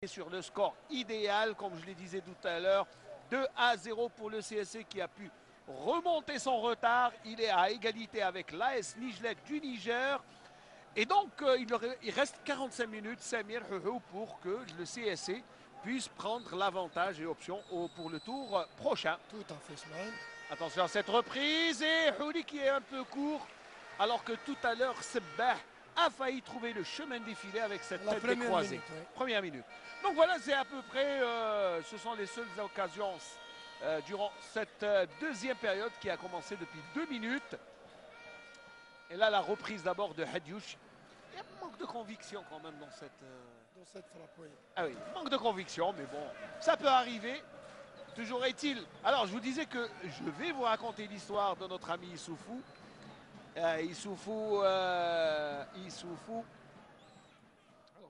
sur le score idéal, comme je le disais tout à l'heure, 2-0 pour le CSC qui a pu remonter son retard. Il est à égalité avec l'AS Nijlek du Niger. Et donc, il reste 45 minutes, Samir Houhou, pour que le CSC puisse prendre l'avantage et option pour le tour prochain. Tout à fait, Smaïn. Attention à cette reprise et Houli qui est un peu court, alors que tout à l'heure, Sebbah a failli trouver le chemin défilé avec cette tête décroisée. Première minute. Donc voilà, c'est à peu près, ce sont les seules occasions durant cette deuxième période qui a commencé depuis 2 minutes. Et là, la reprise d'abord de Hadjouch. Il y a un manque de conviction quand même dans cette frappe, oui. Ah oui, manque de conviction, mais bon, ça peut arriver. Toujours est-il. Alors, je vous disais que je vais vous raconter l'histoire de notre ami Issoufou. Issoufou. Alors,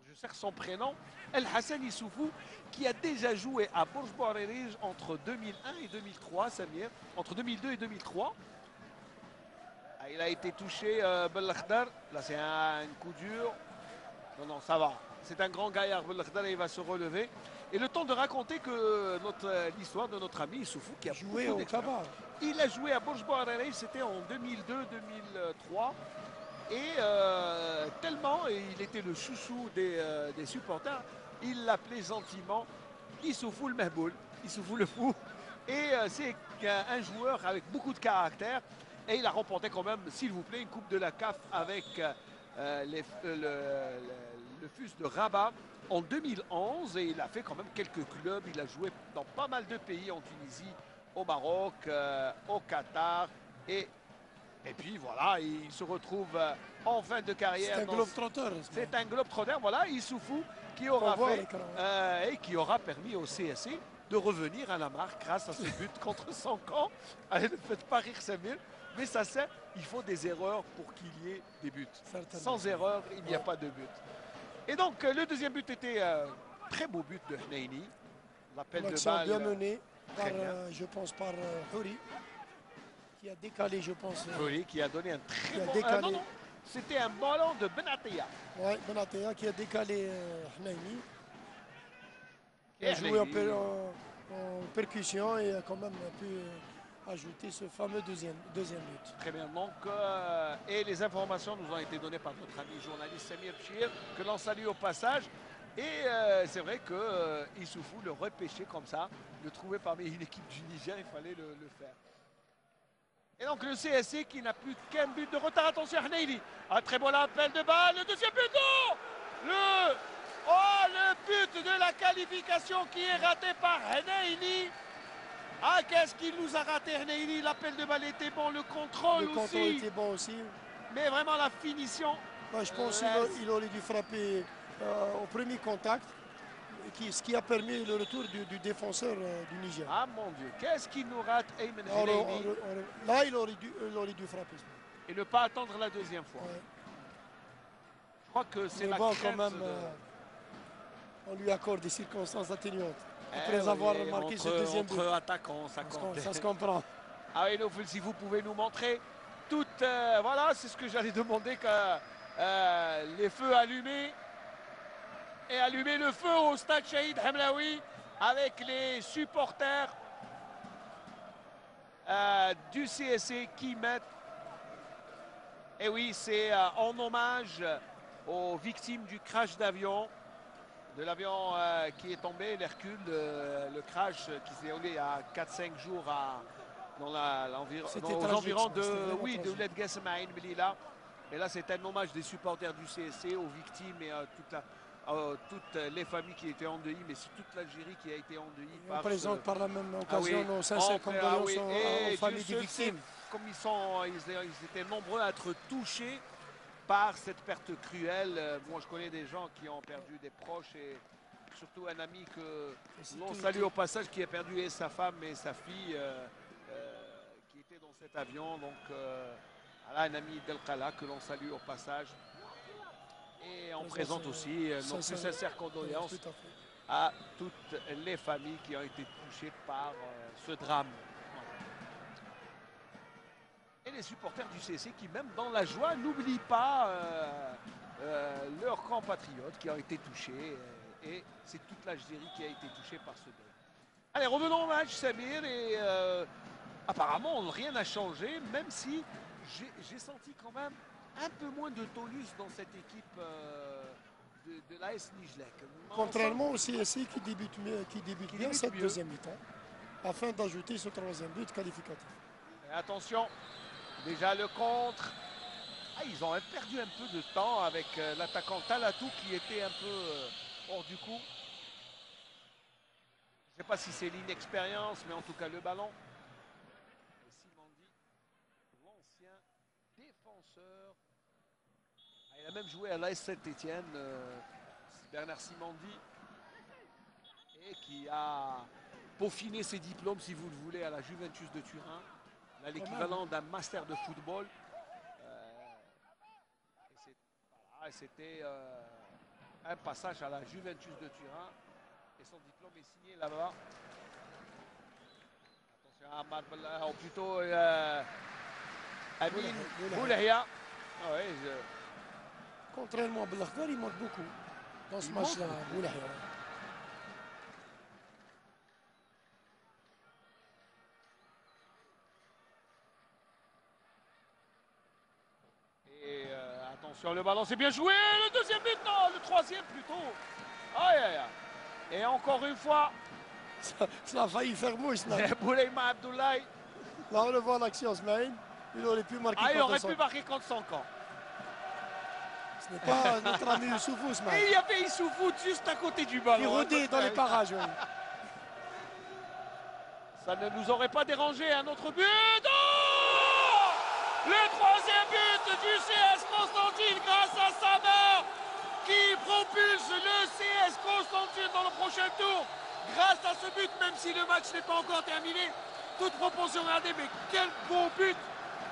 je cherche son prénom. El Hassan Issoufou, qui a déjà joué à Borj Bouarerij entre 2001 et 2003, Samir. Entre 2002 et 2003. Il a été touché, Belakhdar. Là, c'est un coup dur. Non, ça va. C'est un grand gaillard, Belakhdar, et il va se relever. Et le temps de raconter que l'histoire de notre ami Issoufou, qui a joué au Kabar. Il a joué à Borj Bouarerij, c'était en 2002-2003. Et tellement il était le chouchou des supporters, il l'appelait gentiment Issoufou le Mahboul, Issoufou le fou. Et c'est un joueur avec beaucoup de caractère. Et il a remporté quand même, s'il vous plaît, une coupe de la CAF avec le FUS de Rabat en 2011. Et il a fait quand même quelques clubs. Il a joué dans pas mal de pays, en Tunisie, au Maroc, au Qatar. Et puis voilà, il se retrouve en fin de carrière. C'est un globe-trotteur. C'est un globe-trotteur, voilà, Issoufou, qui aura fait et qui aura permis au CSC de revenir à la marque grâce à ce but contre son camp. Allez, ne faites pas rire Samir, mais ça sert, il faut des erreurs pour qu'il y ait des buts. Certainement. Sans erreur, il n'y a pas de but. Et donc, le deuxième but était très beau but de Hneini. L'appel de balle. Bien mené, je pense, par Houri, qui a décalé, je pense. Houri, qui a donné un très bon... non, c'était un ballon de Benatia. Oui, Benatia qui a décalé Hneini. Il a joué en percussion et a quand même pu ajouter ce fameux deuxième but. Très bien. Donc, et les informations nous ont été données par notre ami journaliste Samir Bchir, que l'on salue au passage. Et c'est vrai que Issoufou le repêcher comme ça, le trouver parmi une équipe du Niger, il fallait le faire. Et donc le CSC qui n'a plus qu'un but de retard. Attention à Hneini. Un très bon appel de balle. Le deuxième but. Le but de la qualification qui est raté par Hneini. Ah, qu'est-ce qu'il nous a raté Hneini. L'appel de balle était bon, le contrôle était bon aussi. Mais vraiment la finition. Je pense qu'il aurait dû frapper au premier contact, ce qui a permis le retour du défenseur du Niger. Ah mon Dieu, qu'est-ce qu'il nous rate Ayman Hneini. Là, il aurait dû frapper. Et ne pas attendre la deuxième fois. Ouais. Je crois que c'est la crainte quand même, on lui accorde des circonstances atténuantes. Après avoir marqué ce deuxième but. Entre attaquants, ça se comprend. Ah oui, si vous pouvez nous montrer toutes... voilà, c'est ce que j'allais demander, que les feux allumés. Et allumer le feu au stade Shahid Hamlaoui avec les supporters du CSC qui mettent... Et oui, c'est en hommage aux victimes du crash d'avion, de l'avion qui est tombé, l'Hercule, le crash qui s'est déroulé à 4-5 jours aux environs de Ouled Ghasemaïn Belila. Et là, c'est un hommage des supporters du CSC aux victimes et toutes les familles qui étaient endeuillées, mais c'est toute l'Algérie qui a été endeuillée. On présente par la même occasion nos sincères condoléances aux familles des victimes. Comme ils étaient nombreux à être touchés par cette perte cruelle. Moi, je connais des gens qui ont perdu des proches et surtout un ami que l'on salue au passage qui a perdu sa femme et sa fille qui étaient dans cet avion. Donc, voilà, un ami d'El-Khala que l'on salue au passage. Et on présente aussi nos plus sincères condoléances à toutes les familles qui ont été touchées par ce drame. Et les supporters du CSC qui, même dans la joie, n'oublient pas leurs compatriotes qui ont été touchés. et c'est toute l'Algérie qui a été touchée par ce deuil. Allez, revenons au match, Samir, et apparemment rien n'a changé, même si j'ai senti quand même un peu moins de tonus dans cette équipe de l'AS Nijlek. Contrairement au CSC qui débute bien cette deuxième mi-temps, afin d'ajouter ce troisième but qualificatif. Et attention, déjà le contre. Ah, ils ont perdu un peu de temps avec l'attaquant Talatou qui était un peu hors du coup. Je ne sais pas si c'est l'inexpérience, mais en tout cas le ballon. Et Simandi, l'ancien défenseur. Ah, il a même joué à l'AS Saint-Étienne, Bernard Simandi. Et qui a peaufiné ses diplômes, si vous le voulez, à la Juventus de Turin. Là, l'équivalent d'un master de football. Et c'était un passage à la Juventus de Turin. Et son diplôme est signé là-bas. Attention à Marbella, ou plutôt Amin Boulahia. Ah ouais, Contrairement à Belakhdar, il manque beaucoup dans ce match-là, Boulahia. Et attention, le ballon c'est bien joué. Le deuxième but, non, le troisième plutôt. Aïe, aïe, aïe. Et encore une fois, ça a failli faire mouche, là. Bouleyma Abdoulaye. Là, on le voit l'action, Smaïn. Il aurait pu marquer il aurait pu marquer contre son camp. Ce n'est pas notre ami Youssoufou, Smaïn. Et il y avait Youssoufou juste à côté du ballon. Il rôdait dans les parages, oui. Ça ne nous aurait pas dérangé. Un autre but. Oh, le troisième but du CS Constantine grâce à Samer qui propulse le CS Constantine dans le prochain tour. Grâce à ce but, même si le match n'est pas encore terminé, toute proportion gardée, mais quel beau but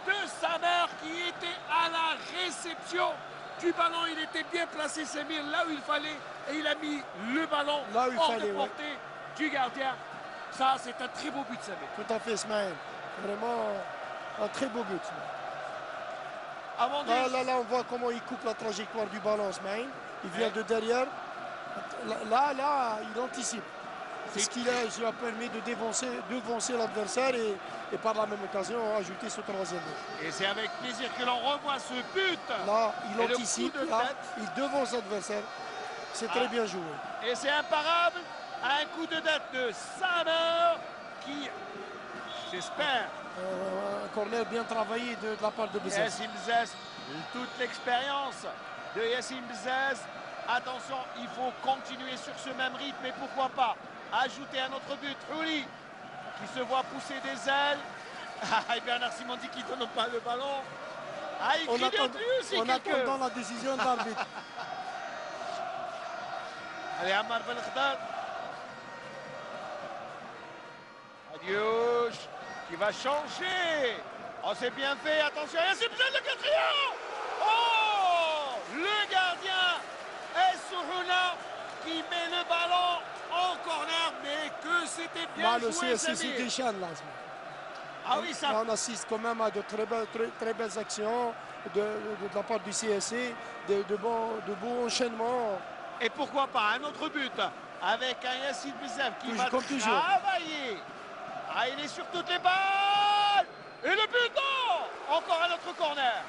de Samer qui était à la réception du ballon. Il était bien placé, Samir, là où il fallait, et il a mis le ballon hors de portée du gardien. Ça, c'est un très beau but, Samir. Tout à fait, Smaïn. Vraiment un très beau but. Là, on voit comment il coupe la trajectoire du ballon, Smaïn. Il vient de derrière. Là, il anticipe. C'est ce qui lui a permis de devancer l'adversaire et par la même occasion ajouter ce troisième but. Et c'est avec plaisir que l'on revoit ce but. Là, il anticipe, il devance l'adversaire. C'est très bien joué. Et c'est imparable. Un coup de tête de Samer qui, j'espère, un corner bien travaillé de la part de Bzez. Yacine Bzez, toute l'expérience de Yacine Bzez. Attention, il faut continuer sur ce même rythme et pourquoi pas ajouter un autre but. Houli qui se voit pousser des ailes. Et Bernard Simandi qui ne donne pas le ballon. On attend dans la décision de l'arbitre. Allez, Ammar Belkhdad. Adiouche qui va changer. Oh, c'est bien fait. Attention, Yacine Bzez, le quatrième. Oh, le gardien Essouruna qui met le ballon en corner, mais que c'était bien joué. Le CSC se déchaîne là. Ah oui, ça. Là, on assiste quand même à de très belles actions de la part du CSC, de beaux enchaînements. Et pourquoi pas un autre but avec un Yacine Bzez qui va travailler. Ah, il est sur toutes les balles. Et le but, non. Encore un autre corner.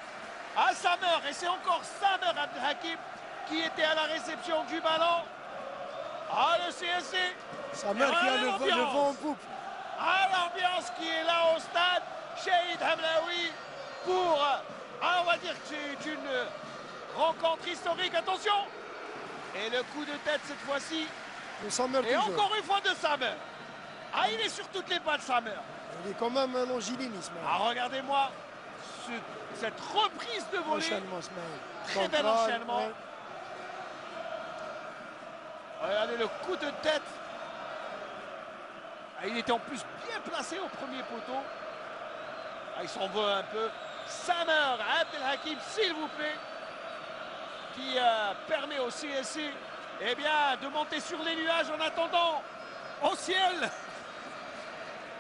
À Samer, et c'est encore Samer Abdelhakim qui était à la réception du ballon. Ah, le CSC. Samer qui a le vent en poupe. Ah, l'ambiance qui est là au stade. Shahid Hamlaoui pour, on va dire que c'est une rencontre historique. Attention. Et le coup de tête cette fois-ci. Et encore une fois de Samer. Ah, il est sur toutes les pattes, Samer. Il est quand même un longilinisme. Ah, regardez-moi cette reprise de volée. Très bel enchaînement. Ouais. Regardez le coup de tête. Ah, il était en plus bien placé au premier poteau. Ah, il s'en veut un peu. Samer Abdelhakim, s'il vous plaît, qui permet au CSC de monter sur les nuages en attendant au ciel.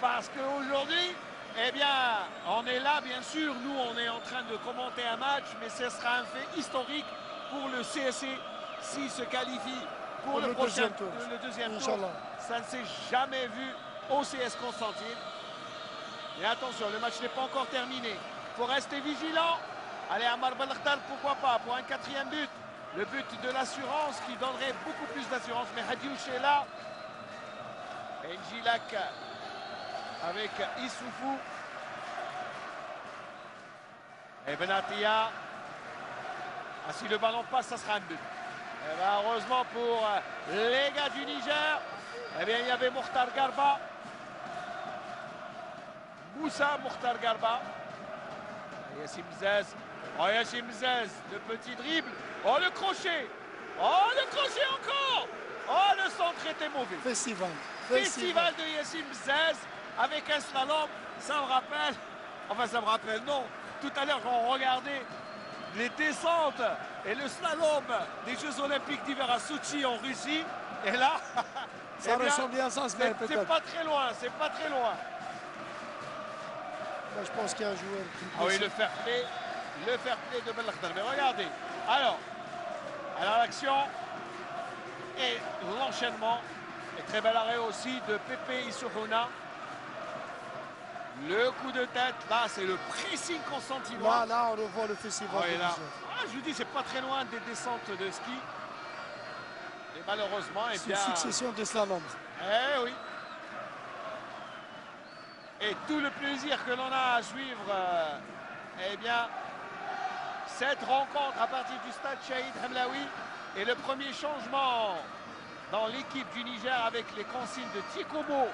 Parce qu'aujourd'hui, on est là, bien sûr. Nous, on est en train de commenter un match, mais ce sera un fait historique pour le CSC s'il se qualifie pour le prochain deuxième tour. le deuxième tour. Inch'Allah. Ça ne s'est jamais vu au CS Constantine. Et attention, le match n'est pas encore terminé. Il faut rester vigilant. Allez, Ammar Belkhtar, pourquoi pas, pour un 4e but. Le but de l'assurance qui donnerait beaucoup plus d'assurance. Mais Hadiouche est là. Et Njilak avec Issoufou. Et Benatia. Ah, si le ballon passe, ça sera un but. Et ben, heureusement pour les gars du Niger, eh bien, il y avait Mokhtar Garba. Moussa Mokhtar Garba. Yassim Zez. Oh, Yassim Zez, le petit dribble. Oh, le crochet. Oh, le crochet encore. Oh, le centre était mauvais. Festival. Festival de Yassim Zez avec un slalom. Ça me rappelle. Enfin, ça me rappelle, non. Tout à l'heure, quand on regardait les descentes et le slalom des Jeux Olympiques d'hiver à Sochi en Russie. Et là, Ça ressemble bien à ça, c'est peut-être. pas très loin, c'est pas très loin. Moi, je pense qu'il y a un joueur qui Ah oui, le fair play de Belkhtar. Mais regardez, alors l'action et l'enchaînement. Et très bel arrêt aussi de Pepe Issoufuna. Le coup de tête, là, c'est le pressing constantinois. Là, on revoit le festival. Ah, là. Ah, je vous dis, c'est pas très loin des descentes de ski. Et malheureusement, C'est une succession de slaloms. Eh oui. Et tout le plaisir que l'on a à suivre, eh bien, cette rencontre à partir du stade Shahid Hamlaoui et le premier changement dans l'équipe du Niger avec les consignes de Tikomo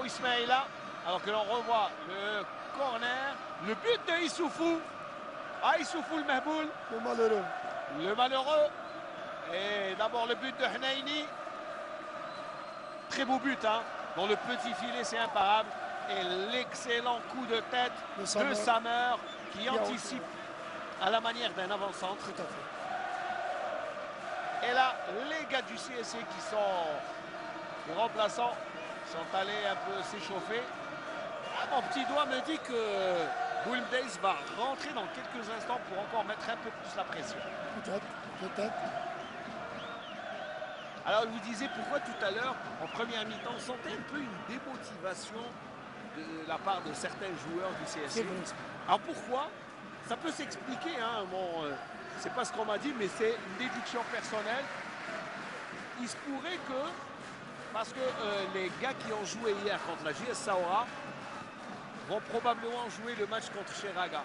Ismaïla, alors que l'on revoit le corner, le but de Issoufou. Ah, Issoufou le Mahboul. Le malheureux. Le malheureux. Et d'abord le but de Hnaini. Très beau but, hein. Dans le petit filet, c'est imparable. Et l'excellent coup de tête de Samer qui anticipe à la manière d'un avant-centre. Tout à fait. Et là, les gars du CSC qui sont les remplaçants sont allés un peu s'échauffer. Ah, mon petit doigt me dit que Boulm Days va rentrer dans quelques instants pour encore mettre un peu plus la pression. Peut-être. Alors, je vous disais pourquoi tout à l'heure, en première mi-temps, on sentait un peu une démotivation de la part de certains joueurs du CSC. Alors pourquoi? Ça peut s'expliquer, hein. Bon, c'est pas ce qu'on m'a dit, mais c'est une déduction personnelle. Il se pourrait que, parce que les gars qui ont joué hier contre la JS Saoura vont probablement jouer le match contre Cheraga.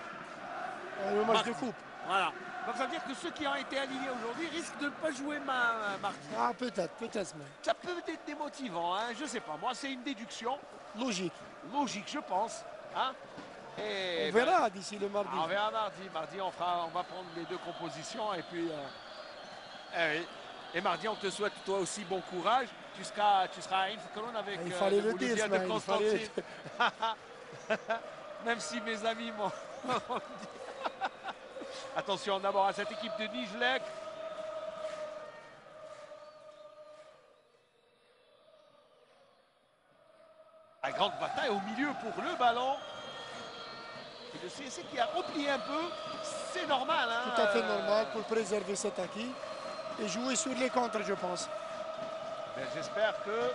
Le match de coupe. Voilà. Donc ça veut dire que ceux qui ont été alignés aujourd'hui risquent de ne pas jouer mardi. Ah, peut-être même. Ça peut être démotivant, hein, je sais pas. Moi, c'est une déduction. Logique, je pense. Hein. Et on verra d'ici le mardi. On verra mardi. Mardi, on va prendre les deux compositions et puis. Oui. Et mardi, on te souhaite toi aussi bon courage. Tu seras à Infkron avec il fallait le dire, Bouloudia de Constantine. Même si mes amis m'ont dit. Attention d'abord à cette équipe de Nijlek. La grande bataille au milieu pour le ballon. Et le CSC qui a replié un peu, c'est normal. Hein, tout à fait normal pour préserver cet acquis et jouer sur les contres, je pense. J'espère que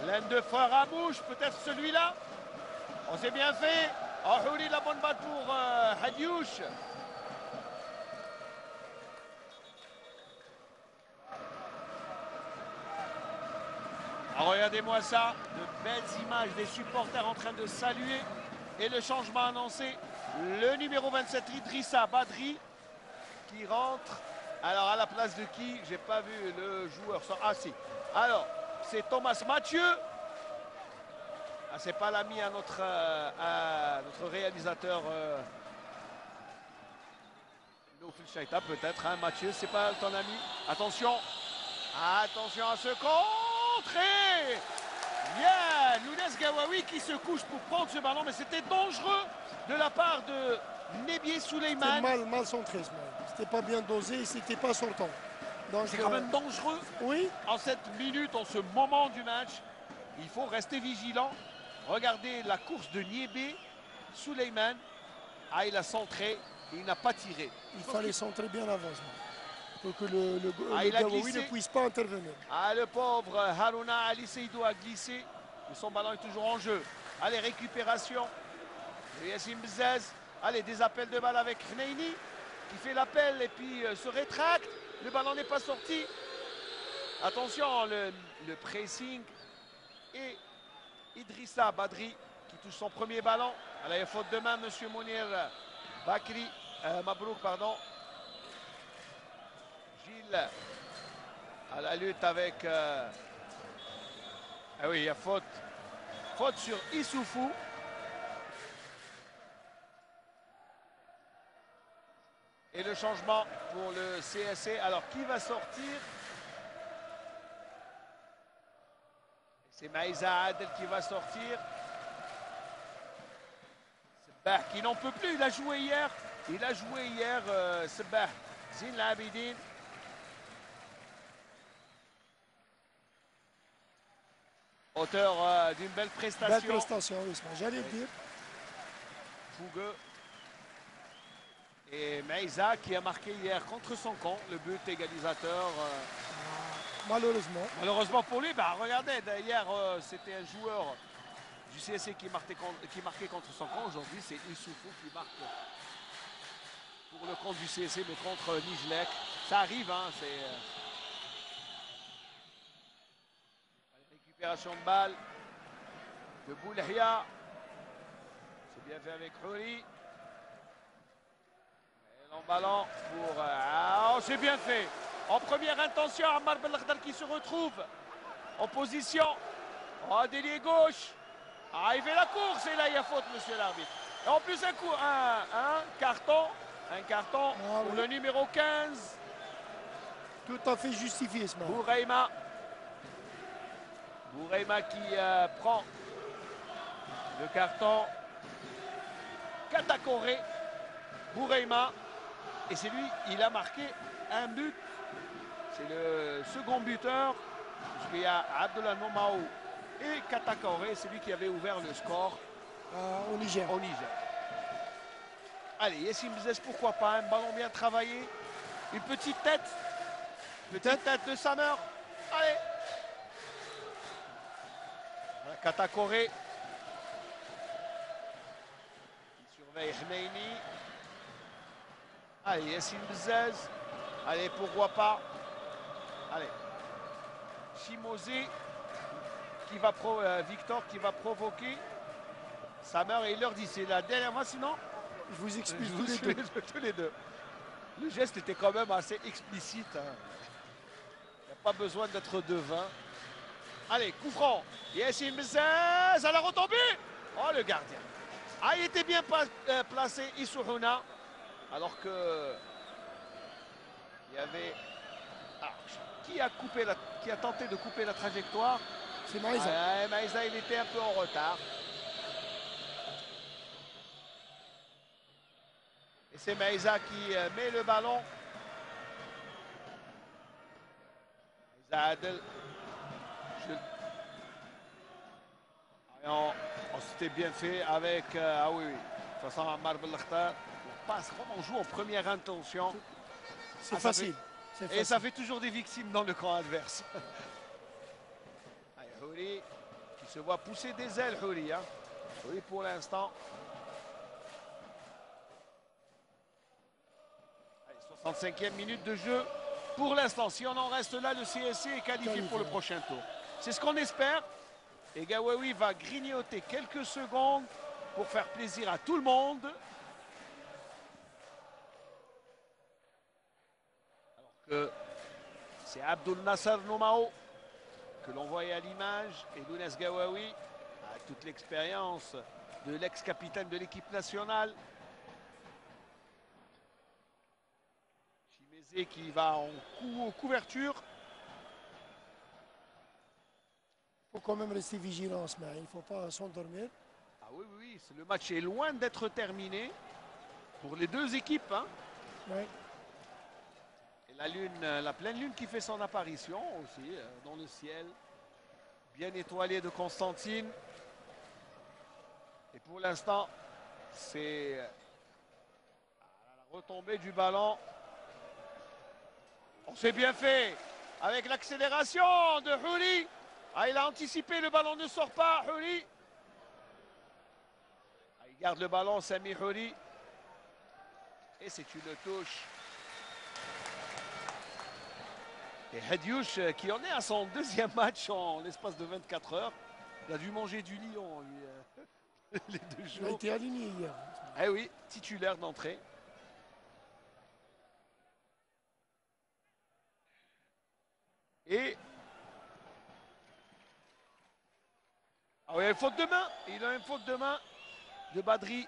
l'un de frères à bouche, peut-être celui-là. On s'est bien fait. Oh, Houli, la bonne balle pour Hadiouche. Alors, regardez-moi ça, de belles images des supporters en train de saluer. Et le changement annoncé, le numéro 27, Idrissa Badri, qui rentre. Alors, à la place de qui? J'ai pas vu le joueur. Ah, si. Alors, c'est Thomas Mathieu. Ah, c'est pas l'ami à notre réalisateur. Nofil Chaita, peut-être. Hein, Mathieu, c'est pas ton ami. Attention. Attention à ce contré. Bien, Lounès Gawawi qui se couche pour prendre ce ballon, mais c'était dangereux de la part de Nebié Souleymane. C'était mal centré, c'était pas bien dosé, c'était pas sortant. C'est quand même dangereux. Oui. En cette minute, en ce moment du match, il faut rester vigilant. Regardez la course de Niébé Souleymane. Ah, il a centré, il n'a pas tiré. Il fallait centrer bien avant. pour que le il a Gawawi glissé. ne puisse pas intervenir. Ah, le pauvre Haruna Ali Seydou a glissé. Mais son ballon est toujours en jeu. Allez, récupération. Et Yacine Bzaz. Allez, des appels de balle avec Hneini qui fait l'appel et puis se rétracte. Le ballon n'est pas sorti. Attention, le pressing. Et Idrissa Badri qui touche son premier ballon. Allez, il y a faute de main, monsieur Mounir Bakri. Mabrouk, pardon. Gilles à la lutte avec... Ah oui, il y a faute. Faute sur Issoufou. Et le changement pour le CSC. Alors, qui va sortir? C'est Maïza Adel qui va sortir. Sebah qui n'en peut plus. Il a joué hier. Sebah Zine Labidine. Auteur d'une belle prestation. Belle prestation, oui, j'allais le dire. Fougueux. Et Maïza qui a marqué hier contre son camp le but égalisateur. Malheureusement. Malheureusement pour lui, bah, regardez, hier c'était un joueur du CSC qui marquait contre son camp. Aujourd'hui, c'est Issoufou qui marque pour le compte du CSC, mais contre Nijlek. Ça arrive, hein, c'est... Récupération de balle de Boulahia. C'est bien fait avec Houri. Ballon pour... oh, c'est bien fait. En première intention, Ammar Belkhdar qui se retrouve en position. Oh, délié gauche. Ah, il fait la course et là, il y a faute, monsieur l'arbitre. Et en plus, un carton. Un carton pour le numéro 15. Tout à fait justifié, ce match. Bouraima qui prend le carton. Katakore. Bouraima. Et c'est lui, il a marqué un but. C'est le second buteur. Il y a Abdullah Nomao et Katakore. C'est lui qui avait ouvert le score au Niger. Allez, Yacine Bzès, pourquoi pas. Un ballon bien travaillé. Une petite tête. Petite tête de Samer. Allez. Katakore. Il surveille Hneini. Allez, Yacine Bzaz. Allez, pourquoi pas. Allez. Chimosé qui va Victor qui va provoquer. Samer et il leur dit c'est la dernière fois, sinon je vous explique tous les deux. Le geste était quand même assez explicite. Hein. Il n'y a pas besoin d'être devin. Allez, coup franc. Yacine Bzaz à la retombée. Oh, le gardien. Ah, il était bien placé, Issouhouna. Alors que il y avait qui a tenté de couper la trajectoire. C'est Maïza. Maïza, il était un peu en retard. Et c'est Maïza qui met le ballon. Maïza Adel. On s'était bien fait avec... ah oui, de toute façon, Ammar Belkhdar. On joue en première intention. C'est facile. Et ça fait toujours des victimes dans le camp adverse. Houri qui se voit pousser des ailes, Houri. Hein. Houri pour l'instant. 65e minute de jeu. Pour l'instant, si on en reste là, le CSC est qualifié pour le prochain tour. C'est ce qu'on espère. Et Gawawi va grignoter quelques secondes pour faire plaisir à tout le monde. C'est Abdul Nasser Nomao que l'on voyait à l'image et Lounès Gawawi a toute l'expérience de l'ex-capitaine de l'équipe nationale. Chimezé qui va en couverture. Il faut quand même rester vigilant, mais il ne faut pas s'endormir. Ah oui, oui, le match est loin d'être terminé pour les deux équipes. Hein. Oui. La pleine lune qui fait son apparition aussi dans le ciel, bien étoilé de Constantine. Et pour l'instant, c'est la retombée du ballon. C'est bien fait. Avec l'accélération de Houli. Ah, il a anticipé, le ballon ne sort pas, Houli. Ah, il garde le ballon, Sami Houli. Et c'est une touche. Et Hadiouche qui en est à son deuxième match en l'espace de 24 heures. Il a dû manger du lion lui, les 2 Il a jours. été aligné hier. Eh oui, titulaire d'entrée. Et ah oui, il a une faute de main. Il a une faute de main de Badri.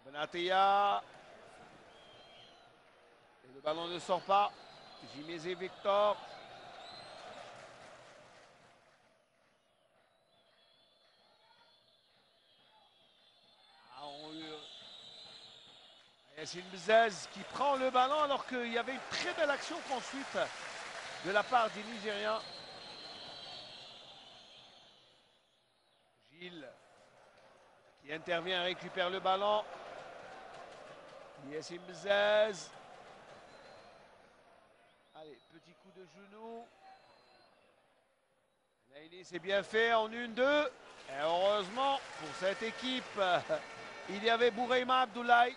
Benatia. Et le ballon ne sort pas. Jimézé Victor. Ah, Yassine Bzez qui prend le ballon alors qu'il y avait une très belle action ensuite de la part des Nigériens. Gilles qui intervient, récupère le ballon. Yassine Bzez. Allez, petit coup de genou. Naïli, c'est bien fait en 1-2. Et heureusement pour cette équipe, il y avait Bouraima Abdoulaye.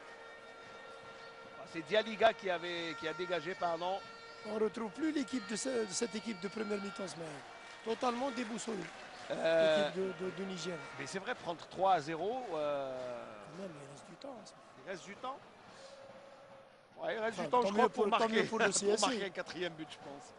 C'est Dialiga qui a dégagé, pardon. On ne retrouve plus l'équipe de cette équipe de première mi-temps, totalement déboussolée. L'équipe de Niger. Mais c'est vrai, prendre 3-0. Quand même, il reste du temps. Il reste du temps. Ouais, il reste Enfin, du temps, je crois, pour marquer, pour le CSC. pour marquer un 4e but, je pense.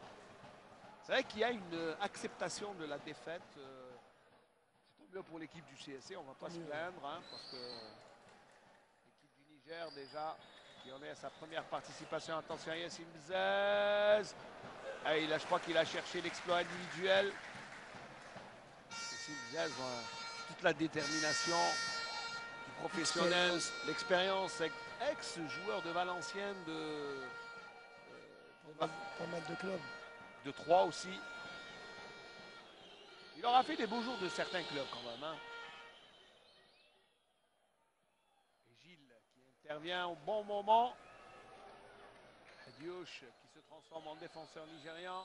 C'est vrai qu'il y a une acceptation de la défaite. C'est tant mieux pour l'équipe du CSC, on ne va pas se plaindre, hein, parce que l'équipe du Niger, déjà, qui en est à sa première participation. Attention à Yassine Bzez. Ah, je crois qu'il a cherché l'exploit individuel. Yassine Bzez, toute la détermination du professionnel, l'expérience, ex-joueur de Valenciennes, pas mal de clubs. De 3 aussi. Il aura fait des beaux jours de certains clubs quand même. Hein. Et Gilles qui intervient au bon moment. Diouche qui se transforme en défenseur nigérien.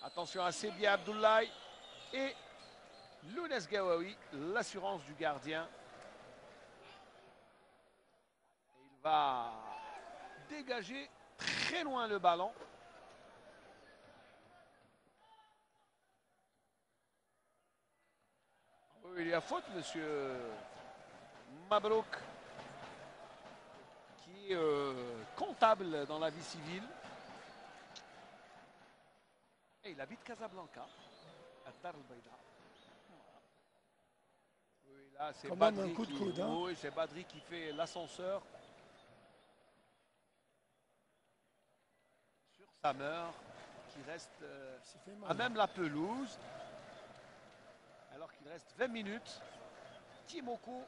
Attention à Sebi Abdoulaye et Lounès Gawawi, l'assurance du gardien. Et il va dégager très loin le ballon. Il y a faute, monsieur Mabrouk, qui est comptable dans la vie civile. Et il habite Casablanca, à Dar el-Baïda. Oui, là, c'est Badri, oui, c'est Badri qui fait l'ascenseur sur Samer, qui reste à même la pelouse. Alors qu'il reste 20 minutes, Timoko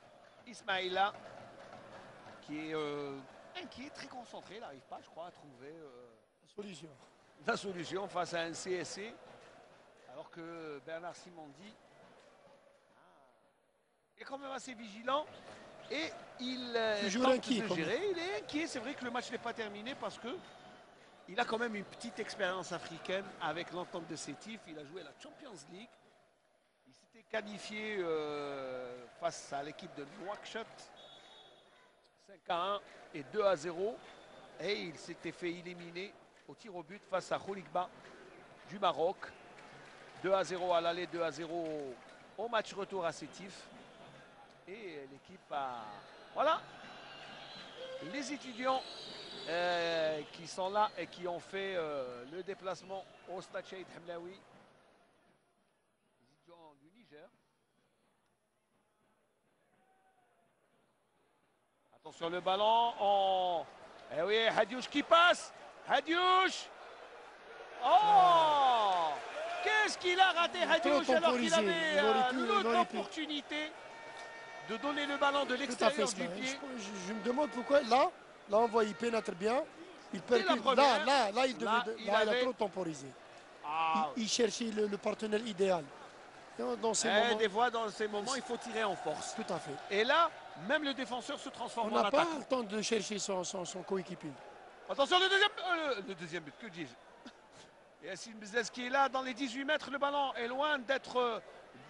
Ismaïla, qui est inquiet, très concentré, il n'arrive pas, je crois, à trouver la solution face à un CSC. Alors que Bernard Simondi est quand même assez vigilant et il tente de gérer. Il est inquiet, c'est vrai que le match n'est pas terminé parce que il a quand même une petite expérience africaine avec l'entente de Sétif. Il a joué la Champions League. Il s'était qualifié face à l'équipe de Nouakchott 5-1 et 2-0. Et il s'était fait éliminer au tir au but face à Khoulikba du Maroc. 2-0 à l'aller, 2-0 au match retour à Sétif. Et l'équipe a... Voilà. Les étudiants qui sont là et qui ont fait le déplacement au stade Cheikh Hamlaoui. Du Niger. Attention le ballon. Eh oui, Hadiouche qui passe. Hadiouche. Oh, qu'est-ce qu'il a raté Hadiouche alors qu'il avait l'autre opportunité de donner le ballon de l'extérieur du pied. Je me demande pourquoi là on voit il pénètre bien. Il a trop temporisé. Il cherchait le partenaire idéal. Des fois, dans ces moments, il faut tirer en force. Tout à fait. Et là, même le défenseur se transforme en attaquant. On n'a pas le temps de chercher son coéquipier. Attention, le deuxième but, que dis-je? Yassine Bzez qui est là dans les 18 mètres. Le ballon est loin d'être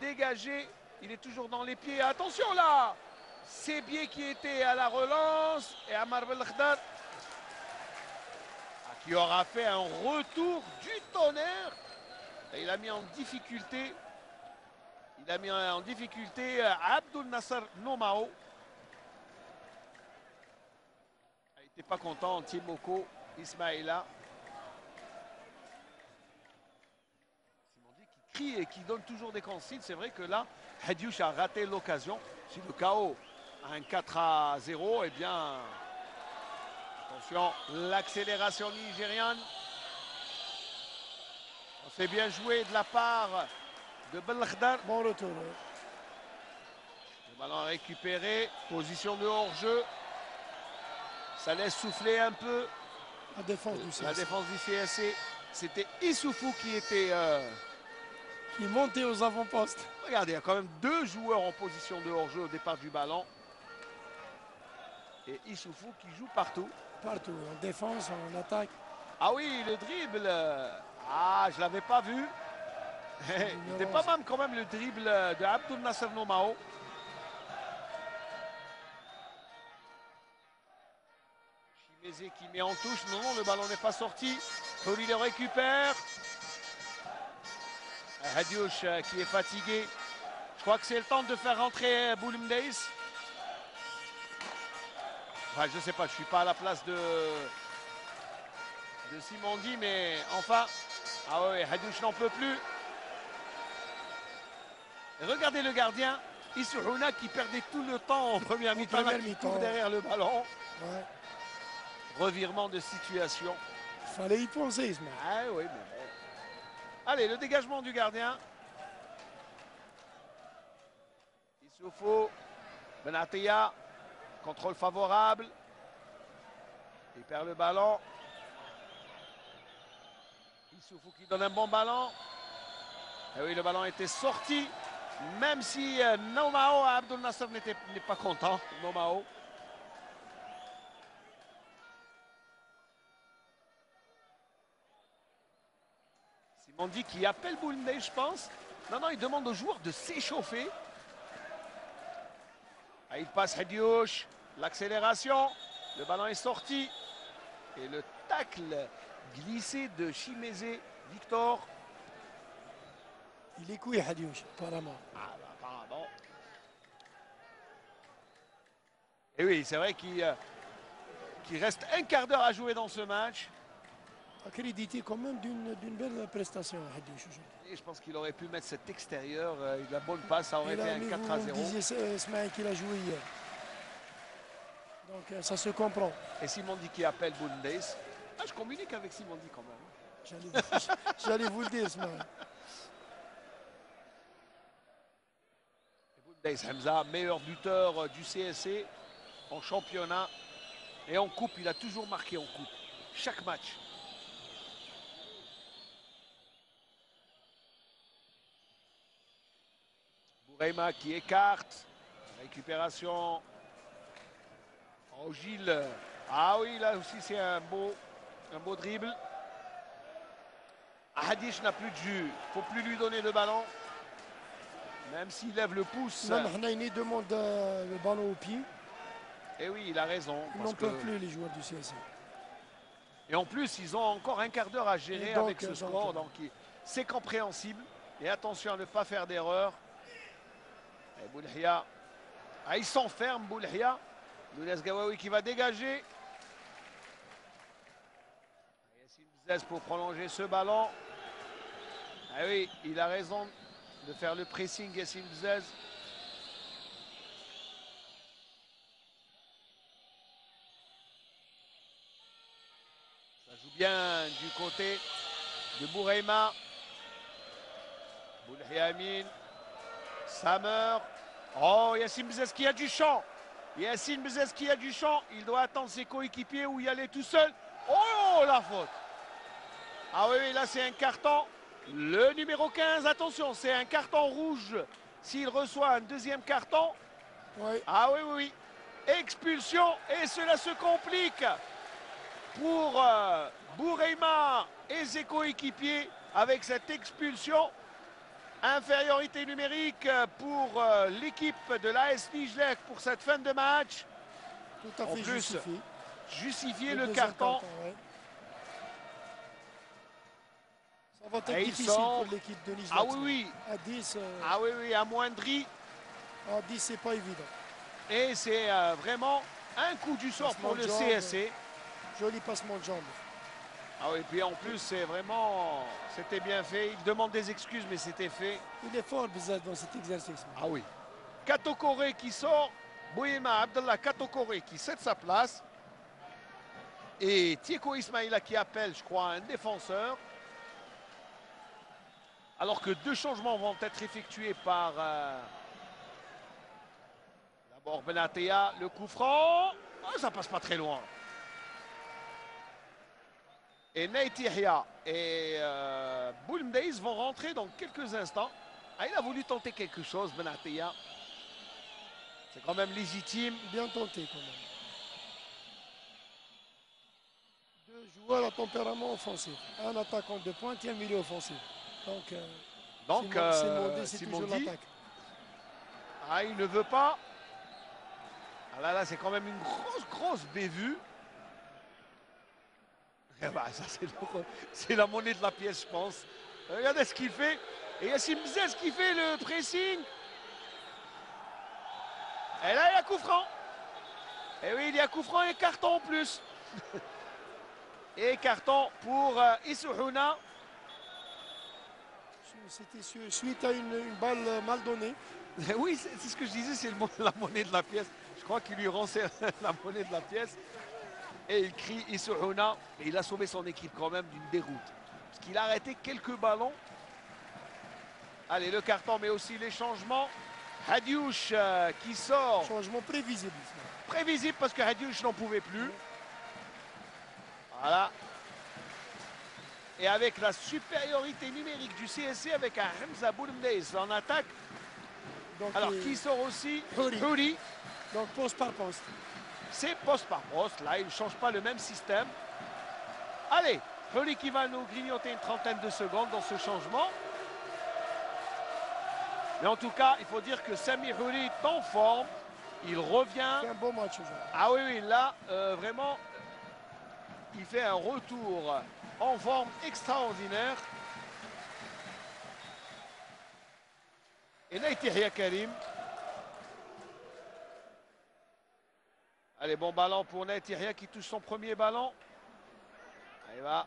dégagé. Il est toujours dans les pieds. Attention là! Sébier qui était à la relance. Et Amar Belkhdar qui aura fait un retour du tonnerre. Et il a mis en difficulté. Il a mis en difficulté Abdul Nasser Nomao. Il n'était pas content, Timoko Ismaïla. Simondi qui crie et qui donne toujours des consignes. C'est vrai que là, Hadiouche a raté l'occasion. Si le KO a un 4-0, eh bien, attention, l'accélération nigériane. C'est bien joué de la part de Belkhdar. Bon retour. Le ballon récupéré, position de hors-jeu. Ça laisse souffler un peu La défense du CSC. la défense du CSC. C'était Issoufou qui était... Qui montait aux avant-postes. Regardez, il y a quand même 2 joueurs en position de hors-jeu au départ du ballon. Et Issoufou qui joue partout. Partout, en défense, en attaque. Ah oui, le dribble. Ah, je ne l'avais pas vu. C'était pas mal quand même le dribble de Abdul Nasser Nomao. Chimezé qui met en touche. Non, non, le ballon n'est pas sorti. Tori le récupère. Hadiouche qui est fatigué. Je crois que c'est le temps de faire rentrer Boulmdeis. Enfin, je ne sais pas, je ne suis pas à la place de Simondi, mais enfin... Ah oui, Hadiouche n'en peut plus. Et regardez le gardien, Issouhouna, qui perdait tout le temps en première mi-temps, qui court derrière le ballon. Ouais. Revirement de situation. Il fallait y penser, Ismaël. Ah oui, mais bon. Allez, le dégagement du gardien. Issoufou, Benatia, contrôle favorable. Il perd le ballon. Issoufou qui donne un bon ballon. Et oui, le ballon était sorti, même si Nomao, Abdul Nasser n'est pas content. Nomao. Simondi qui appelle Boulmdey, je pense. Non, non, il demande aux joueurs de s'échauffer. Ah, il passe Hadiouche, l'accélération, le ballon est sorti. Et le tacle glissé de Chimezé, Victor. Il est couillé, Hadiouche, apparemment. Ah, bah, apparemment. Et oui, c'est vrai qu'il reste un quart d'heure à jouer dans ce match. Accrédité quand même d'une belle prestation, Hadiouche, aujourd'hui. Et je pense qu'il aurait pu mettre cet extérieur. La bonne passe, ça aurait été un 4-0. Vous disiez, Ismaël, qu'il a joué hier. Donc ça se comprend. Et Simondi qui appelle Boulmdey. Ah, je communique avec Simondi quand même. J'allais vous le dire, Ismaël. Boulmdey Hamza, meilleur buteur du CSC en championnat. Et en coupe, il a toujours marqué en coupe. Chaque match. Bourema qui écarte. Récupération. Oh, Gilles. Ah oui, là aussi c'est un beau dribble. Hadiouche n'a plus de jus. Il ne faut plus lui donner le ballon. Même s'il lève le pouce. Même Hnaini demande le ballon au pied. Et oui, il a raison. Ils n'en peuvent plus, les joueurs du CSC. Et en plus, ils ont encore un quart d'heure à gérer avec ce score. Donc c'est compréhensible. Et attention à ne pas faire d'erreur. Et Boulhia. Ah, il s'enferme, Boulhia. Lounès Gawaoui qui va dégager. Yassine Bzez pour prolonger ce ballon. Ah oui, il a raison de faire le pressing, Yassine Bzez. Ça joue bien du côté de Bourema. Boulhiamin. Samer. Oh, Yassine Bzez qui a du champ. Yassine Bzez qui a du champ. Il doit attendre ses coéquipiers ou y aller tout seul. Oh, la faute. Ah oui, là c'est un carton. Le numéro 15, attention, c'est un carton rouge. S'il reçoit un deuxième carton. Oui. Ah oui, oui, oui. Expulsion et cela se complique. pour Bourreima et ses coéquipiers avec cette expulsion. Infériorité numérique pour l'équipe de l'AS Nijlek pour cette fin de match. Tout à En fait plus, justifier le deuxième carton. Ouais. Ça va être Et difficile pour l'équipe de Nijlek. Ah oui, oui. À 10, Ah oui, oui, amoindri. à 10 c'est pas évident. Et c'est vraiment un coup du sort Passement pour de le jambe. CSC. Joli passement de jambes. Ah oui, puis en plus, c'est vraiment... C'était bien fait. Il demande des excuses, mais c'était fait. Il est fort bizarre dans cet exercice. Ah oui. Katokore qui sort. Bouyema Abdallah Katokore qui cède sa place. Et Tieko Ismaïla qui appelle, je crois, un défenseur. Alors que deux changements vont être effectués par... D'abord Benatea, le coup franc. Oh, ça passe pas très loin. Et Naiti Yahya et Boulmdeis vont rentrer dans quelques instants. Ah, il a voulu tenter quelque chose, Benatea. C'est quand même légitime. Bien tenté quand même. Deux joueurs à tempérament offensif. Un attaquant de pointe et un milieu offensif. Donc, c'est toujours Simondi. l'attaque. Ah, il ne veut pas. Ah là, là, c'est quand même une grosse bévue. Eh ben, ça, c'est la monnaie de la pièce, je pense. Regardez ce qu'il fait. Et Yacine Bzez qui fait le pressing. Et là, il y a coup franc. Et oui, il y a coup franc et carton en plus. Et carton pour Issouhouna. C'était suite à une balle mal donnée. Oui, c'est ce que je disais, c'est la monnaie de la pièce. Je crois qu'il lui rend la monnaie de la pièce. Et il crie Issouhouna. Et il a sauvé son équipe quand même d'une déroute. Parce qu'il a arrêté quelques ballons. Allez, le carton, mais aussi les changements. Hadiouche qui sort. Changement prévisible. Prévisible parce que Hadiouche n'en pouvait plus. Voilà. Et avec la supériorité numérique du CSC avec un Hamza Boulmdeis en attaque. Donc, Alors qui sort aussi Houri. Donc poste par poste. C'est poste par poste. Là, il ne change pas le même système. Allez, Houri qui va nous grignoter une trentaine de secondes dans ce changement. Mais en tout cas, il faut dire que Samir Houri est en forme. Il revient. C'est un bon match aujourd'hui. Ah oui, oui, là, vraiment, il fait un retour en forme extraordinaire. Et Naiti Yahya Karim. Allez, bon ballon pour Naiti Yahya qui touche son premier ballon. Allez, va.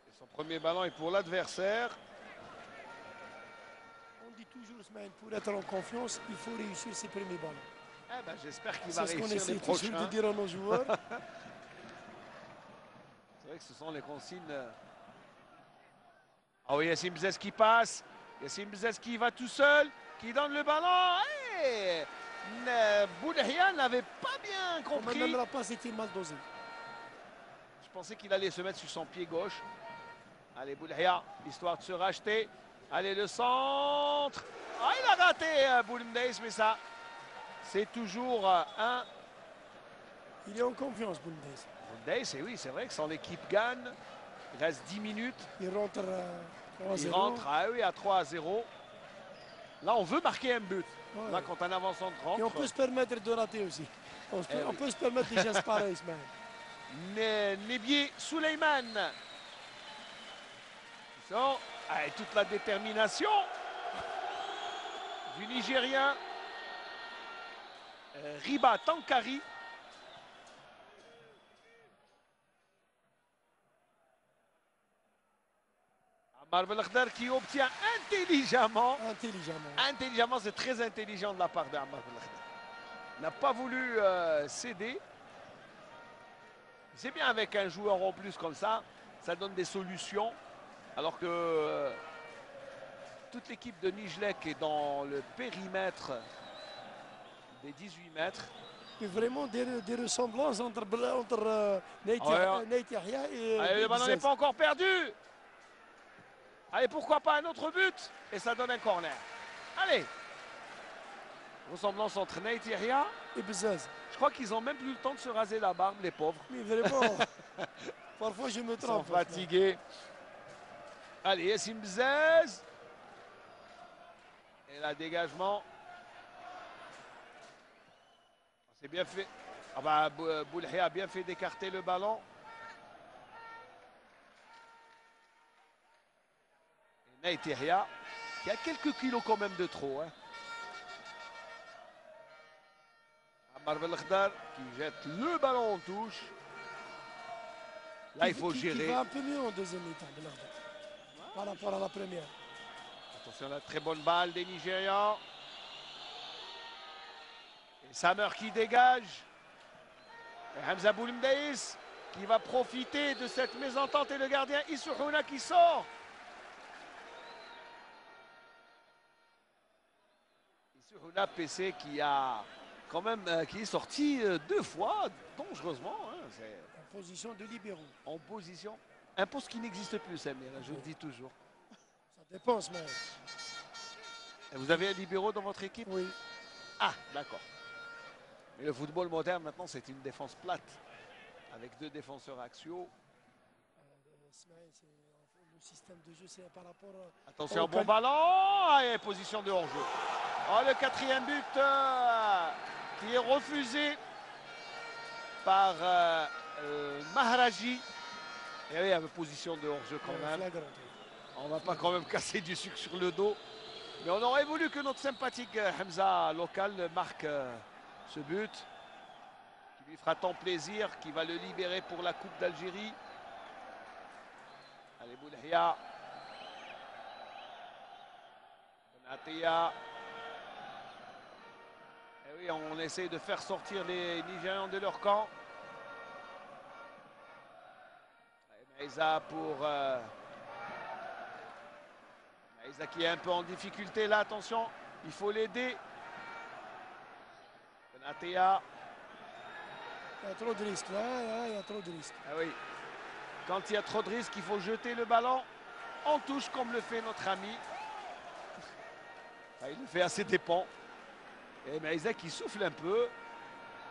Et son premier ballon est pour l'adversaire. On dit toujours, Ismaël, pour être en confiance, il faut réussir ses premiers ballons. Eh ben, j'espère qu'il va C'est ce qu'on réussir les essaie toujours prochains. de dire à nos joueurs. C'est vrai que ce sont les consignes. Ah oui, Yacine Bzez qui passe. Yacine Bzez qui va tout seul, qui donne le ballon. Hey, Boudahia n'avait pas bien compris. Même la passe était mal dosée. Je pensais qu'il allait se mettre sur son pied gauche. Allez, Boudahia, histoire de se racheter. Allez, le centre. Ah, il a raté Boulmdeis, mais ça, c'est toujours un. Il est en confiance, Boulmdeis. Boulmdeis, et oui, c'est vrai que son équipe gagne. Il reste 10 minutes. Il rentre à 3-0. Il rentre à 3-0. Là, on veut marquer un but. Ouais. Là, quand on avance en 30. Et on peut se permettre de rater aussi. On peut se permettre des gestes pareils, Ismaël. Nebié Souleyman. Avec toute la détermination du Nigérien Riba Tankari. Amar Belkhdar qui obtient intelligemment. Intelligemment, c'est très intelligent de la part d'Amar Belkhdar. Il n'a pas voulu céder. C'est bien avec un joueur en plus comme ça, ça donne des solutions. Alors que toute l'équipe de Nijlek est dans le périmètre des 18 mètres. Il y a vraiment des ressemblances entre Naiti Yahya et... Allez, le ballon n'est pas encore perdu. Allez, pourquoi pas un autre but? Et ça donne un corner. Allez. ressemblance entre Nate Yahya. et Bezaz. Je crois qu'ils ont même plus le temps de se raser la barbe, les pauvres. Mais vraiment, parfois je me Ils sont trompe. fatigués. Allez, Yacine Bzaz. Et là, dégagement. C'est bien fait. Ah bah, Boulhia a bien fait d'écarter le ballon. Et Nate Yahya, qui a quelques kilos quand même de trop. Hein. Ammar Belkhdar qui jette le ballon en touche. Là, il faut gérer. Il va un peu mieux en deuxième mi-temps, par rapport à la première. Attention, la très bonne balle des Nigérians. Et Samer qui dégage. Et Hamza Boulimdaïs qui va profiter de cette mésentente. Et le gardien Issohouna qui sort. Issohouna PC qui a quand même qui est sorti 2 fois dangereusement. Hein, en position de libéraux. En position. Un poste qui n'existe plus, Samir, je le dis toujours. Ça dépense, mais. Et vous avez un libéraux dans votre équipe? Oui. Ah, d'accord. Mais le football moderne, maintenant, c'est une défense plate. Avec 2 défenseurs axiaux. Le système de jeu, c'est par rapport à... Attention, bon ballon. Et position de hors-jeu. Oh, le 4e but qui est refusé par Mahraji. Et oui, il y avait position de hors-jeu quand même. On va pas quand même casser du sucre sur le dos. Mais on aurait voulu que notre sympathique Hamza local marque ce but. Qui lui fera tant plaisir, qui va le libérer pour la Coupe d'Algérie. Allez, Boulhia. Benatia. Et oui, on essaie de faire sortir les Nigérians de leur camp. Maïza pour... Maïza qui est un peu en difficulté là, attention, il faut l'aider. Benatia. Il y a trop de risques, là, il y a trop de risques. Ah oui, quand il y a trop de risques, il faut jeter le ballon en touche comme le fait notre ami. Ah, il le fait à ses dépens. Et Maïza qui souffle un peu.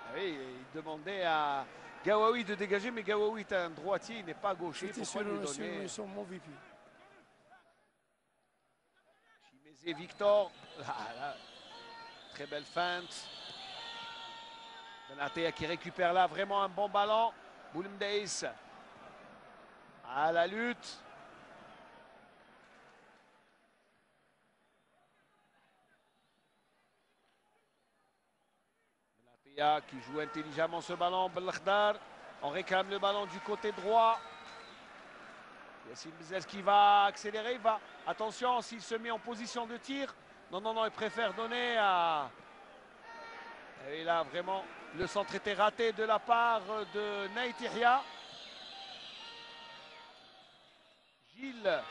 Ah oui, il demandait à Gawawi de dégager, mais Gawawi est un droitier, il n'est pas gaucher. C'était sur son mauvais pied. Chimezé Victor. Là, très belle feinte. Benatia qui récupère là vraiment un bon ballon. Boulimdaïs à la lutte. Benatia qui joue intelligemment ce ballon. Belkhdar. On réclame le ballon du côté droit. Yacine Bzaz qui va accélérer. Il va. Attention, s'il se met en position de tir. Non, non, non, il préfère donner à... Et là, vraiment, le centre était raté de la part de Nate Yahya. Gilles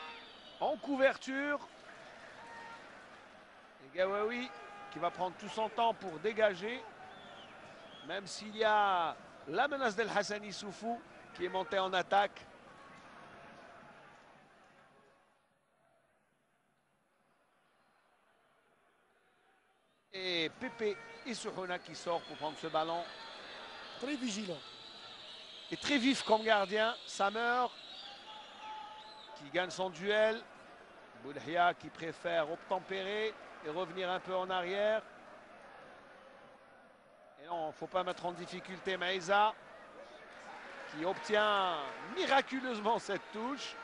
en couverture. Et Gawawi qui va prendre tout son temps pour dégager. Même s'il y a la menace d'El Hassani Soufou qui est monté en attaque. Et Pépé Issohouna qui sort pour prendre ce ballon. Très vigilant. Et très vif comme gardien. Samer qui gagne son duel. Boulhia qui préfère obtempérer et revenir un peu en arrière. Et non, il ne faut pas mettre en difficulté Maïza qui obtient miraculeusement cette touche.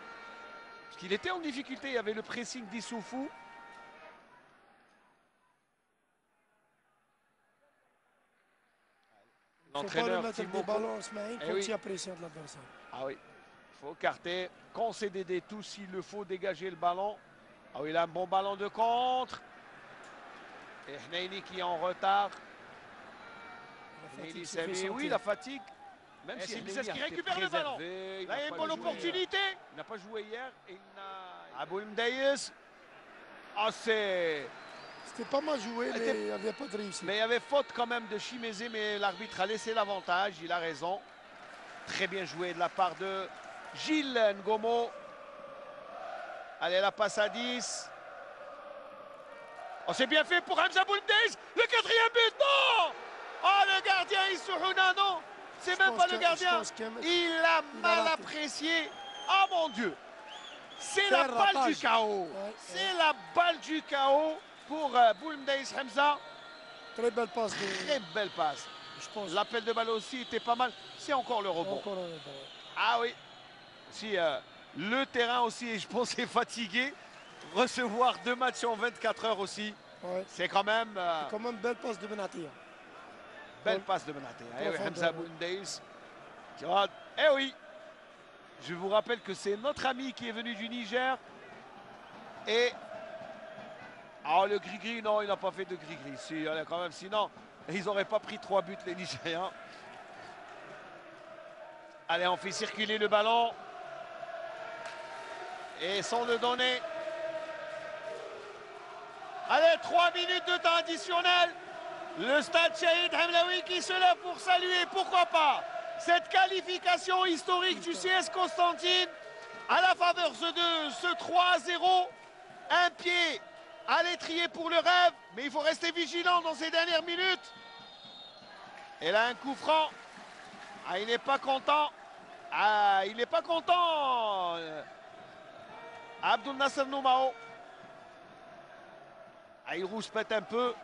Parce qu'il était en difficulté, il y avait le pressing d'Issoufou. L'entraîneur mettre des ballons, Smaïn, quand il y a pression de l'adversaire. Ah oui, il faut carter, concéder des touches s'il le faut, dégager le ballon. Ah oui, il a un bon ballon de contre. Et Hneini qui est en retard. Hneini Sami, oui, la fatigue. Même si c'est qui récupère le ballon. Là, il y a une bonne opportunité. Il n'a pas joué hier. Abou Mdaïs. Ah, c'est... C'était pas mal joué, mais il n'y avait pas de réussite. Mais il y avait faute quand même de Chimezé, mais l'arbitre a laissé l'avantage. Il a raison. Très bien joué de la part de Gilles Ngomo. Allez, la passe à 10. Oh, c'est bien fait pour Hamza Boulmdeis. Le quatrième but, non. Oh, le gardien Issouna, non. C'est même pas le gardien. Il a mal apprécié. Oh mon Dieu. C'est la balle du chaos. C'est la balle du chaos pour Boulmdeis Hamza. Très belle passe. Très belle passe. Je pense. L'appel de balle aussi était pas mal. C'est encore le rebond. Ah oui. Si le terrain aussi, je pense, est fatigué. Recevoir 2 matchs en 24 heures aussi. Ouais. C'est quand même... belle passe de Benatia. Belle passe de Benatia. Eh oui, Hamza Boulmdeis. Eh oui. Je vous rappelle que c'est notre ami qui est venu du Niger. Et... Ah, le gris-gris, non, il n'a pas fait de gris-gris. Si, quand même, sinon, ils n'auraient pas pris 3 buts, les Nigériens. Allez, on fait circuler le ballon. Et sans le donner. Allez, 3 minutes de temps additionnel. Le stade Shahid Hamlaoui qui se lève pour saluer, pourquoi pas, cette qualification historique du CS Constantine à la faveur de ce 3-0. Un pied à l'étrier pour le rêve, mais il faut rester vigilant dans ces dernières minutes. Et là, un coup franc. Ah, il n'est pas content. Ah, il n'est pas content. Abdul Nasser Noumao. Ah, il rouspète un peu.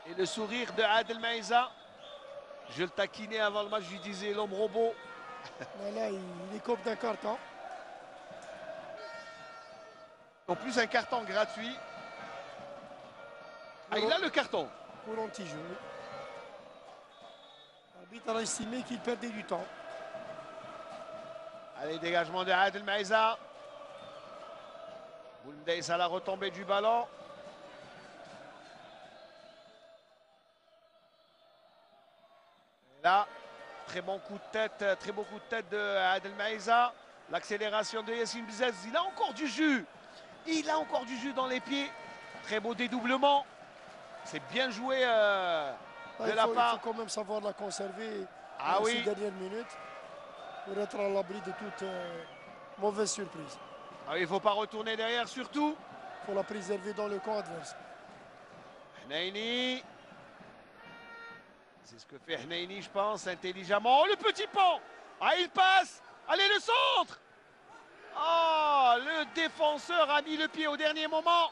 Et le sourire de Adel Maïza. Je le taquinais avant le match, je lui disais l'homme robot. Là, il écope d'un carton. En plus, un carton gratuit. Ah, il a le carton. Pour l'anti-jeu. L'arbitre a estimé qu'il perdait du temps. Allez, dégagement de Adel Maïza. Boulmdeis à la retombée du ballon. Et là, très bon coup de tête de Adel Maïza. L'accélération de Yassine Bzez, il a encore du jus. Il a encore du jus dans les pieds. Très beau dédoublement. C'est bien joué de la part. Il faut quand même savoir la conserver dans ces dernières minutes pour être à l'abri de toute mauvaise surprise. Ah, il ne faut pas retourner derrière surtout. Il faut la préserver dans le camp adverse. Hnaini. C'est ce que fait Hnaini, je pense, intelligemment. Oh, le petit pont. Ah, il passe. Allez, le centre. Oh, le défenseur a mis le pied au dernier moment.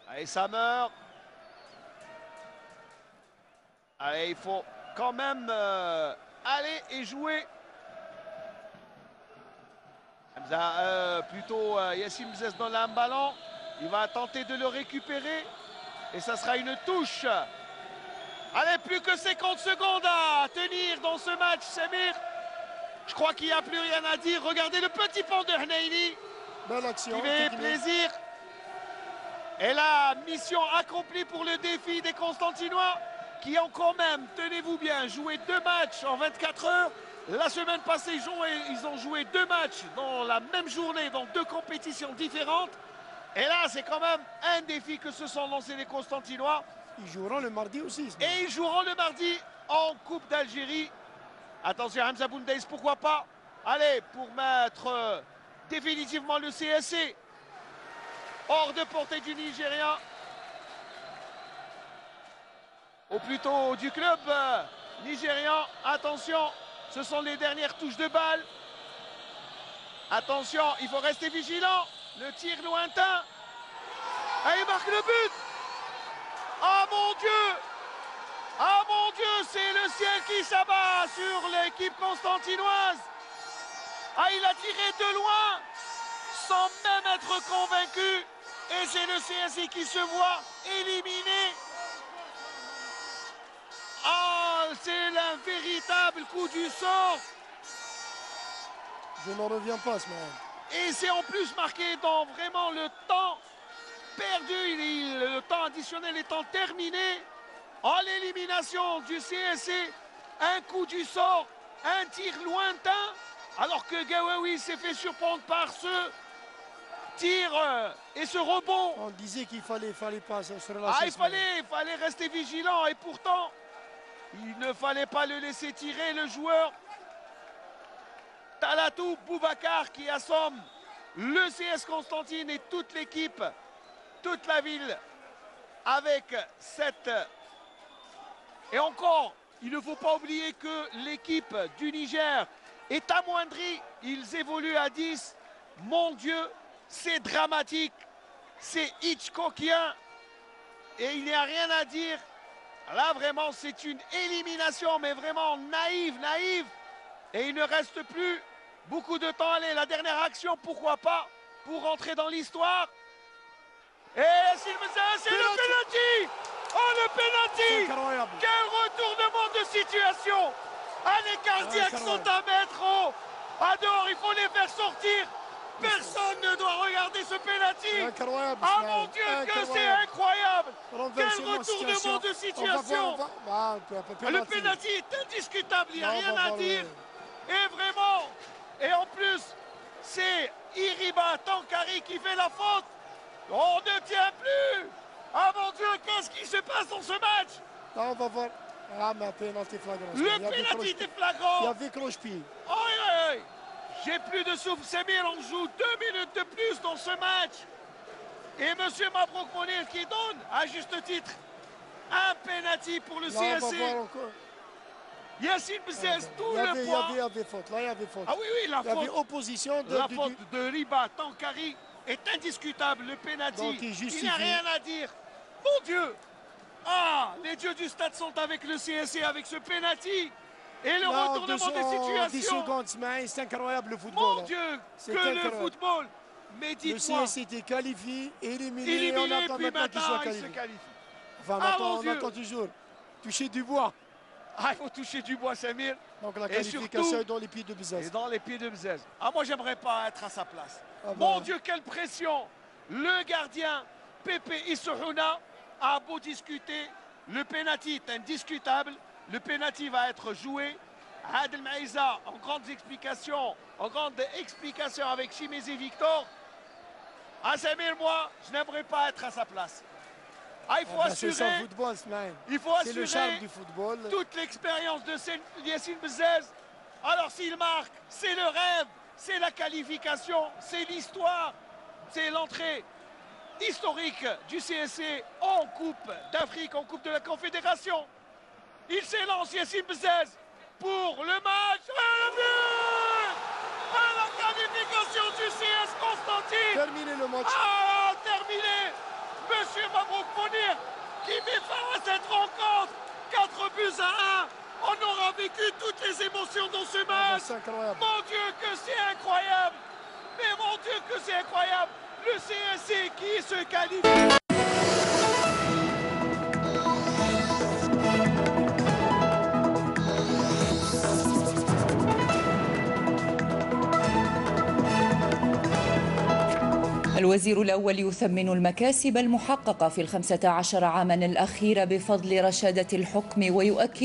Allez, ça meurt. Allez, il faut quand même aller et jouer. Plutôt Yassine Bzez donne un ballon. Il va tenter de le récupérer. Et ça sera une touche. Allez, plus que 50 secondes à tenir dans ce match, Samir. Je crois qu'il n'y a plus rien à dire. Regardez le petit pont de Hnaini. Belle action. Qui fait plaisir. Et la mission accomplie pour le défi des Constantinois qui ont quand même, tenez-vous bien, joué 2 matchs en 24 heures. La semaine passée, ils ont joué 2 matchs dans la même journée, dans 2 compétitions différentes. Et là, c'est quand même un défi que se sont lancés les Constantinois. Ils joueront le mardi aussi. Et ils joueront le mardi en Coupe d'Algérie. Attention, Hamza Boulmdeis, pourquoi pas. Allez, pour mettre définitivement le CSC hors de portée du Nigérien. Ou plutôt du club nigérian. Attention, ce sont les dernières touches de balle. Attention, il faut rester vigilant. Le tir lointain. Et il marque le but. Ah mon Dieu! Ah mon Dieu, c'est le ciel qui s'abat sur l'équipe constantinoise. Ah, il a tiré de loin sans même être convaincu. Et c'est le CSI qui se voit éliminé. Ah, c'est un véritable coup du sort. Je n'en reviens pas, ce moment. Et c'est en plus marqué dans vraiment le temps perdu. Le temps additionnel étant terminé. En l'élimination du CSC, un coup du sort, un tir lointain, alors que Gawawi s'est fait surprendre par ce tir et ce rebond. On disait qu'il fallait pas se relâcher. Ah, il fallait rester vigilant et pourtant, il ne fallait pas le laisser tirer le joueur Talatou Boubacar qui assomme le CS Constantine et toute l'équipe, toute la ville, avec cette... Et encore, il ne faut pas oublier que l'équipe du Niger est amoindrie. Ils évoluent à 10. Mon Dieu, c'est dramatique. C'est Hitchcockien. Et il n'y a rien à dire. Là, vraiment, c'est une élimination, mais vraiment naïve. Et il ne reste plus beaucoup de temps. Allez, la dernière action, pourquoi pas, pour rentrer dans l'histoire. Et c'est le penalty. Oh, le penalty. Quel retournement de situation. Ah, les cardiaques sont à mettre à dehors, il faut les faire sortir. Personne ne doit regarder ce penalty. Ah mon Dieu, que c'est incroyable. Quel retournement de situation. Le penalty est indiscutable, il n'y a rien à dire. Et vraiment, et en plus, c'est Iriba Tankari qui fait la faute. On ne tient plus. Ah mon Dieu, qu'est-ce qui se passe dans ce match? On va voir. Ah, mais penalty flagrant. Le penalty était flagrant. Il y avait cloche-pied. J'ai plus de souffle, Samir, on joue 2 minutes de plus dans ce match. Et M. Mabrouk Monir qui donne, à juste titre, un penalty pour le CSC. Yassine Bzez, tout le poids. Il y avait faute, là il y avait faute. Ah oui, la faute. Il y avait opposition la faute de Riba Tankari est indiscutable, le penalty. Il n'y a rien à dire. Mon Dieu. Ah, les dieux du stade sont avec le CSC, avec ce penalty. Et le retournement des situations. 10 secondes, c'est incroyable le football. Mon Dieu, que le football. Mais dites-moi. Le CSC était qualifié, éliminé, et on attend maintenant qu'il soit qualifié. Enfin, maintenant, on attend toujours. Toucher du bois. Ah, il faut toucher du bois, Samir. Donc la qualification est dans les pieds de Bzez. Et dans les pieds de Bzez. Ah, moi, j'aimerais pas être à sa place. Mon Dieu, quelle pression. Le gardien, Pépé Issohouna, a beau discuter. Le penalty est indiscutable. Le penalty va être joué. Adel Maïza, en grande explication avec Chimézi Victor. Ah, Samir, moi, je n'aimerais pas être à sa place. Ah, il faut assurer. C'est le football, il faut assurer le charme du football. Toute l'expérience de Yassine Bzez. Alors s'il marque, c'est le rêve, c'est la qualification, c'est l'histoire, c'est l'entrée historique du CSC en Coupe d'Afrique, en Coupe de la Confédération. Il s'élance, Yassine Bzez, pour le match. Le but à la qualification du CS Constantine. Terminé le match. Ah, terminé. Monsieur Mabrouk Monir qui met fin à cette rencontre. 4 buts à 1. On aura vécu toutes les émotions dans ce match. C'est incroyable. Mon Dieu, que c'est incroyable. Mais mon Dieu, que c'est incroyable. Le CSC qui se qualifie. الوزير الأول يثمن المكاسب المحققة في 15 عاما الأخيرة بفضل رشادة الحكم ويؤكد